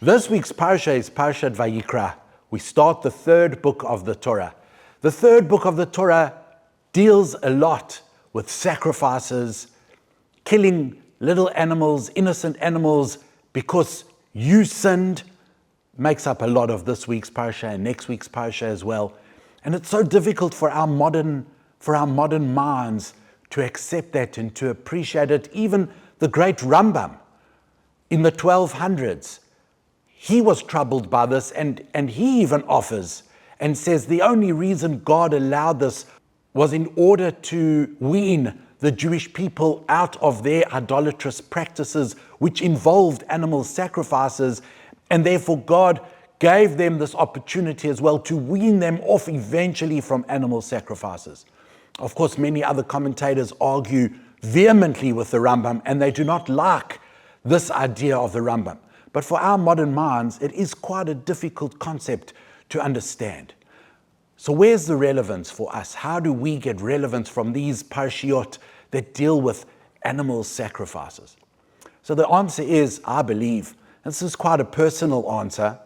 This week's Parsha is Parshat Vayikra. We start the third book of the Torah. The third book of the Torah deals a lot with sacrifices, killing little animals, innocent animals, because you sinned, makes up a lot of this week's Parsha and next week's Parsha as well. And it's so difficult for our modern minds to accept that and to appreciate it. Even the great Rambam in the 1200s, he was troubled by this, and he even offers and says the only reason God allowed this was in order to wean the Jewish people out of their idolatrous practices, which involved animal sacrifices, and therefore God gave them this opportunity as well to wean them off eventually from animal sacrifices. Of course, many other commentators argue vehemently with the Rambam, and they do not like this idea of the Rambam. But for our modern minds, it is quite a difficult concept to understand. So where's the relevance for us? How do we get relevance from these parshiot that deal with animal sacrifices? So the answer is, I believe, and this is quite a personal answer,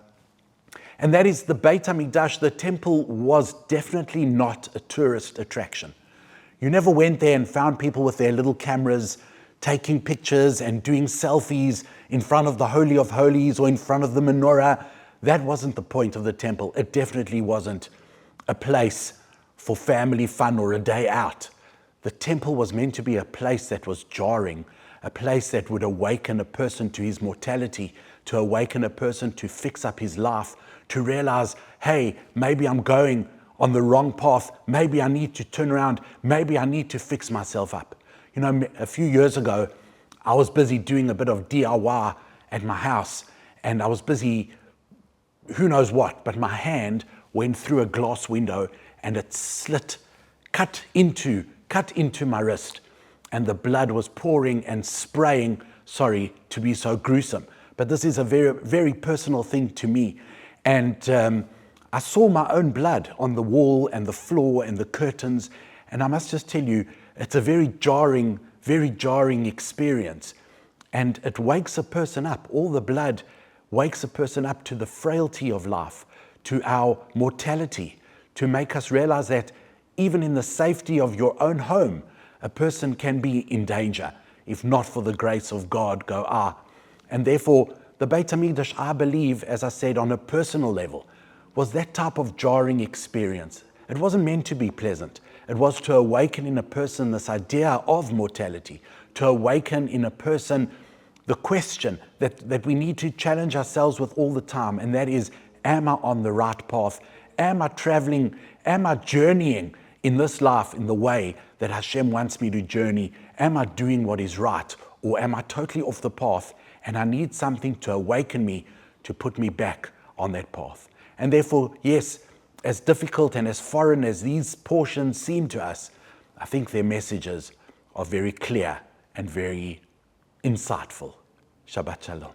and that is the Beit HaMikdash, the temple, was definitely not a tourist attraction. You never went there and found people with their little cameras taking pictures and doing selfies in front of the Holy of Holies or in front of the menorah. That wasn't the point of the temple. It definitely wasn't a place for family fun or a day out. The temple was meant to be a place that was jarring, a place that would awaken a person to his mortality, to awaken a person to fix up his life, to realize, hey, maybe I'm going on the wrong path. Maybe I need to turn around. Maybe I need to fix myself up. You know, a few years ago, I was busy doing a bit of DIY at my house, and I was busy, who knows what, but my hand went through a glass window and it slit, cut into my wrist, and the blood was pouring and spraying. Sorry to be so gruesome, but this is a very, very personal thing to me. And I saw my own blood on the wall and the floor and the curtains, and I must just tell you, it's a very jarring experience. And it wakes a person up. All the blood wakes a person up to the frailty of life, to our mortality, to make us realize that even in the safety of your own home, a person can be in danger. If not for the grace of God, go I. And therefore, the Beit HaMikdash, I believe, as I said, on a personal level, was that type of jarring experience. It wasn't meant to be pleasant. It was to awaken in a person this idea of mortality, to awaken in a person the question that we need to challenge ourselves with all the time, and that is, am I on the right path? Am I traveling? Am I journeying in this life in the way that Hashem wants me to journey? Am I doing what is right? Or am I totally off the path and I need something to awaken me, to put me back on that path? And therefore, yes, as difficult and as foreign as these portions seem to us, I think their messages are very clear and very insightful. Shabbat Shalom.